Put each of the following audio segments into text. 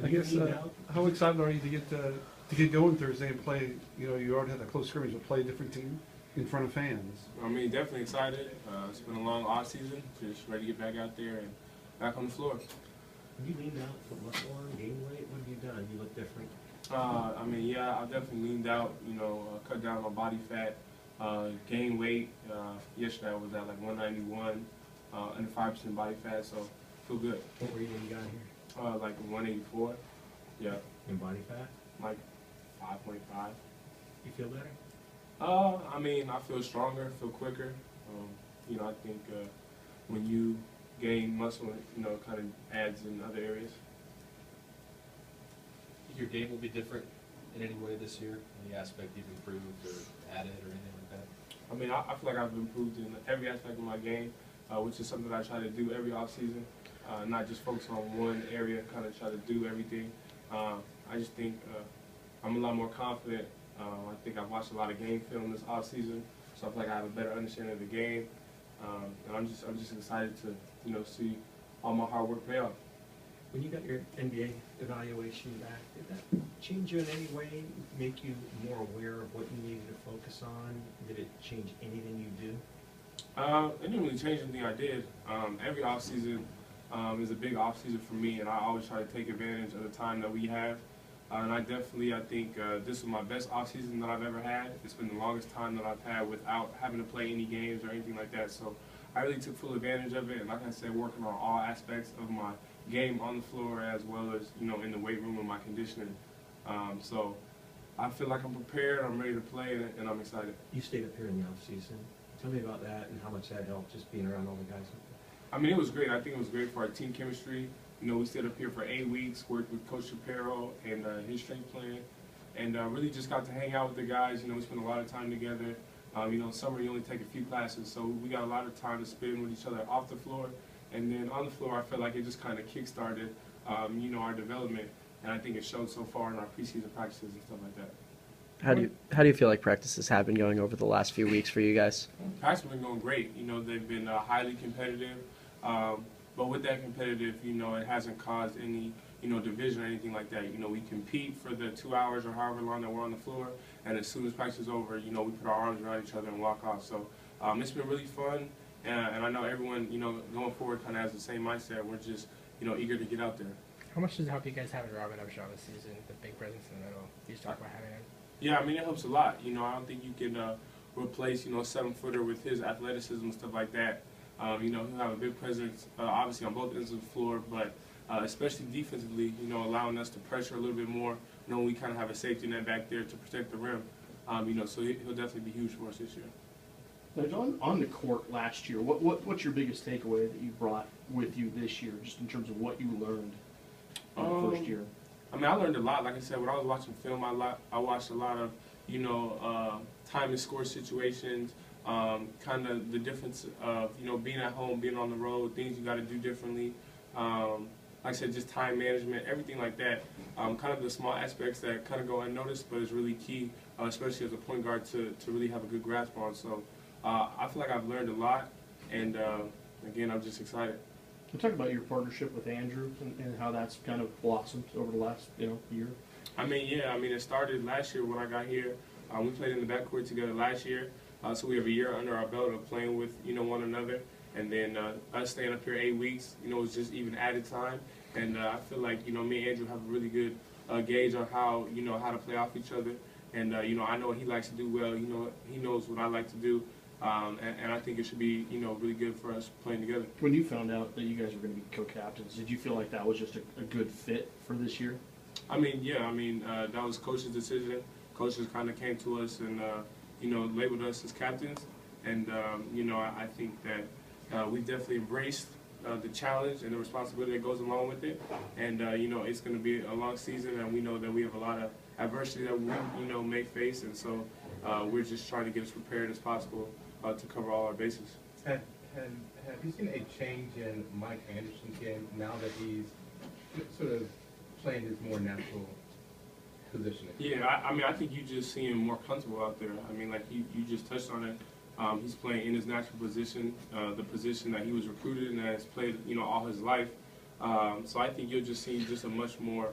I guess, how excited are you to get going Thursday and play? You know, you already had a close scrimmage, but play a different team in front of fans. I mean, definitely excited. It's been a long off season. Just ready to get back out there and back on the floor. Have you leaned out for muscle arm, gain weight? What have you done? You look different. I mean, yeah, I've definitely leaned out. You know, cut down my body fat, gained weight. Yesterday I was at like 191, under 5% body fat, so feel good. What were you when you got here? Like 184. Yeah. In body fat? Like 5.5. You feel better? I mean, I feel stronger, feel quicker. You know, I think when you gain muscle, you know, it kind of adds in other areas. Your game will be different in any way this year? Any aspect you've improved or added or anything like that? I mean, I feel like I've improved in every aspect of my game, which is something that I try to do every offseason. Not just focus on one area, kind of try to do everything. I just think I'm a lot more confident. I think I've watched a lot of game film this offseason, so I feel like I have a better understanding of the game. And I'm just excited to, you know, see all my hard work pay off. When you got your NBA evaluation back, did that change you in any way, make you more aware of what you needed to focus on? Did it change anything you do? It didn't really change anything I did. Every offseason is a big offseason for me, and I always try to take advantage of the time that we have. And I think this was my best offseason that I've ever had. It's been the longest time that I've had without having to play any games or anything like that. So I really took full advantage of it, and like I said, working on all aspects of my game on the floor as well as, you know, in the weight room and my conditioning. So I feel like I'm prepared, I'm ready to play, and I'm excited. You stayed up here in the off-season. Tell me about that and how much that helped, just being around all the guys. I mean, it was great. I think it was great for our team chemistry. You know, we stayed up here for 8 weeks, worked with Coach Shapiro and his strength plan, and really just got to hang out with the guys. You know, we spent a lot of time together. You know, summer you only take a few classes, so we got a lot of time to spend with each other off the floor. And then on the floor, I feel like it just kind of kick-started, you know, our development, and I think it showed so far in our preseason practices and stuff like that. How do you feel like practices have been going over the last few weeks for you guys? Practices have been going great. You know, they've been highly competitive, but with that competitive, you know, it hasn't caused any, you know, division or anything like that. You know, we compete for the 2 hours or however long that we're on the floor, and as soon as practice is over, you know, we put our arms around each other and walk off. So it's been really fun. And I know everyone, you know, going forward kind of has the same mindset. We're just, you know, eager to get out there. How much does it help you guys having Robin Upshaw this season, the big presence in the middle? You just talk about having him. Yeah, I mean, it helps a lot. You know, I don't think you can replace, you know, a 7-footer with his athleticism and stuff like that. You know, he'll have a big presence, obviously, on both ends of the floor, but especially defensively, you know, allowing us to pressure a little bit more, knowing we kind of have a safety net back there to protect the rim. You know, so he'll definitely be huge for us this year. On the court last year, what's your biggest takeaway that you brought with you this year, just in terms of what you learned in the first year? I mean, I learned a lot. Like I said, when I was watching film, I watched a lot of, you know, time and score situations, kind of the difference of, you know, being at home, being on the road, things you got to do differently. Like I said, just time management, everything like that. Kind of the small aspects that kind of go unnoticed, but is really key, especially as a point guard, to really have a good grasp on. So I feel like I've learned a lot, and again, I'm just excited. Can you talk about your partnership with Andrew and how that's kind of blossomed over the last, you know, year? I mean, yeah. I mean, it started last year when I got here. We played in the backcourt together last year, so we have a year under our belt of playing with, you know, one another. And then us staying up here 8 weeks, you know, was just even added time. And I feel like, you know, me and Andrew have a really good gauge on how, you know, how to play off each other. And you know, I know what he likes to do well. You know, he knows what I like to do. And I think it should be, you know, really good for us playing together. When you found out that you guys were going to be co-captains, did you feel like that was just a good fit for this year? I mean, yeah. I mean, that was Coach's decision. Coaches kind of came to us and, you know, labeled us as captains. And, you know, I think that we definitely embraced the challenge and the responsibility that goes along with it. And, you know, it's going to be a long season, and we know that we have a lot of adversity that we, you know, may face. And so we're just trying to get as prepared as possible to cover all our bases. Have you seen a change in Mike Anderson's game now that he's sort of playing his more natural positioning? Yeah, I mean, I think you just see him more comfortable out there. I mean, like you just touched on it. He's playing in his natural position, the position that he was recruited and has played, you know, all his life. So I think you'll just see just a much more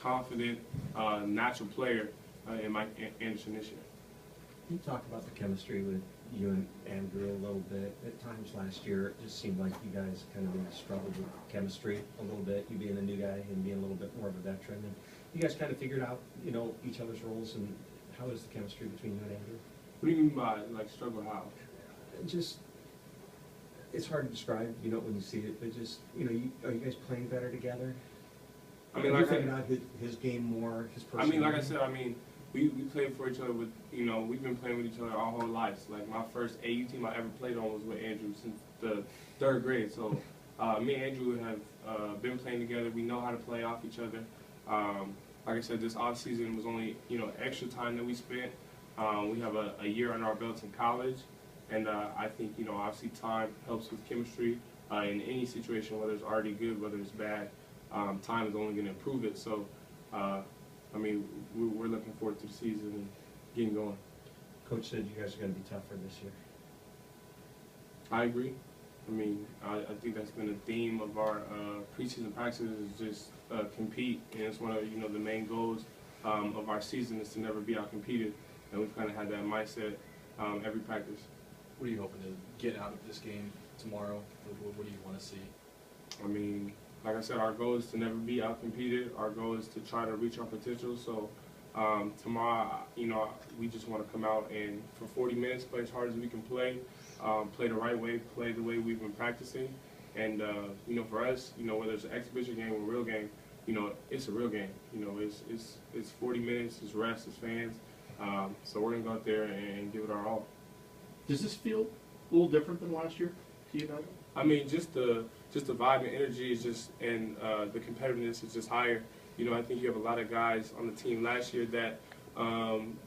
confident, natural player in Mike Anderson this year. You talk about the chemistry with you and Andrew a little bit. At times last year, it just seemed like you guys kind of really struggled with chemistry a little bit, you being a new guy and being a little bit more of a veteran. And you guys kind of figured out, you know, each other's roles. And how is the chemistry between you and Andrew? What do you mean by, like, struggle how? Just, it's hard to describe, you know, when you see it, but just, you know, are you guys playing better together? I mean, you like figured out his game more, his I personality? mean, like I said, we played for each other with, you know, we've been playing with each other our whole lives. Like, my first AU team I ever played on was with Andrew since the 3rd grade. So, me and Andrew have been playing together. We know how to play off each other. Like I said, this off season was only, you know, extra time that we spent. We have a year under our belts in college. And I think, you know, obviously time helps with chemistry in any situation, whether it's already good, whether it's bad. Time is only going to improve it. So, I mean, we're looking forward to the season and getting going. Coach said you guys are going to be tougher this year. I agree. I mean, I think that's been a theme of our preseason practices is just compete, and it's one of, you know, the main goals of our season is to never be outcompeted, and we've kind of had that mindset every practice. What are you hoping to get out of this game tomorrow? What do you want to see? I mean, like I said, our goal is to never be outcompeted. Our goal is to try to reach our potential. So tomorrow, you know, we just want to come out and for 40 minutes play as hard as we can play the right way, play the way we've been practicing. And, you know, for us, you know, whether it's an exhibition game or a real game, you know, it's a real game. You know, it's 40 minutes, it's rest, it's fans. So we're going to go out there and give it our all. Does this feel a little different than last year to you, Nigel? I mean, just the vibe and energy is just, and the competitiveness is just higher. You know, I think you have a lot of guys on the team last year that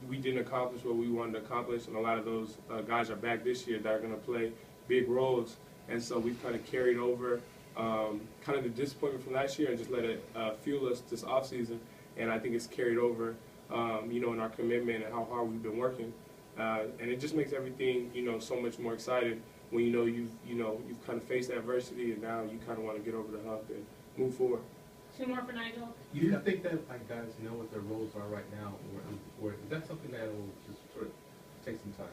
we didn't accomplish what we wanted to accomplish, and a lot of those guys are back this year that are going to play big roles. And so we've kind of carried over kind of the disappointment from last year and just let it fuel us this offseason. And I think it's carried over, you know, in our commitment and how hard we've been working. And it just makes everything, you know, so much more exciting when you've kind of faced adversity and now you kind of want to get over the hump and move forward. 2 more for Nigel. Do you think that like guys know what their roles are right now, or is that something that will just sort of take some time?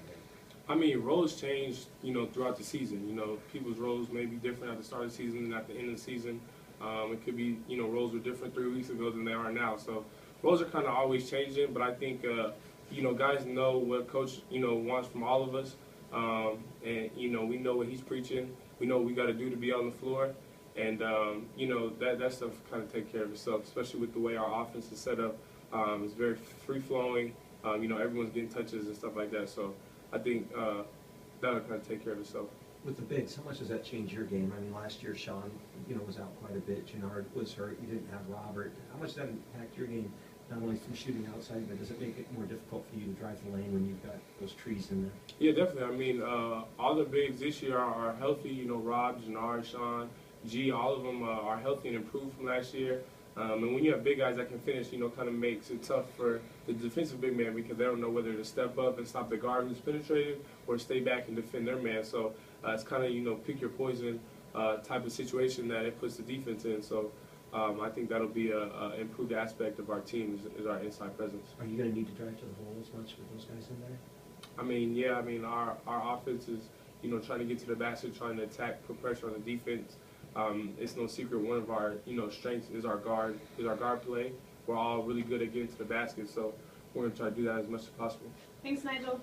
I mean, roles change, you know, throughout the season. You know, people's roles may be different at the start of the season than at the end of the season. It could be, you know, roles were different 3 weeks ago than they are now. So roles are kind of always changing, but I think, you know, guys know what coach, you know, wants from all of us. And, you know, we know what he's preaching. We know what we got to do to be on the floor. And, you know, that stuff kind of take care of itself, especially with the way our offense is set up. It's very free-flowing. You know, everyone's getting touches and stuff like that. So I think that'll kind of take care of itself. With the bigs, how much does that change your game? I mean, last year Sean, you know, was out quite a bit. Gennard was hurt. You didn't have Robert. How much does that impact your game, not only from shooting outside, but does it make it more difficult for you to drive the lane when you've got those trees in there? Yeah, definitely. I mean, all the bigs this year are healthy. You know, Rob, Gennard, Sean, G, all of them are healthy and improved from last year. And when you have big guys that can finish, you know, kind of makes it tough for the defensive big man because they don't know whether to step up and stop the guard who's penetrated or stay back and defend their man. So it's kind of, you know, pick your poison type of situation that it puts the defense in. So I think that'll be an improved aspect of our team is our inside presence. Are you going to need to drive to the hole as much with those guys in there? I mean, yeah. I mean, our offense is, you know, trying to get to the basket, trying to attack, put pressure on the defense. It's no secret one of our, you know, strengths is our guard play. We're all really good at getting to the basket, so we're going to try to do that as much as possible. Thanks, Nigel.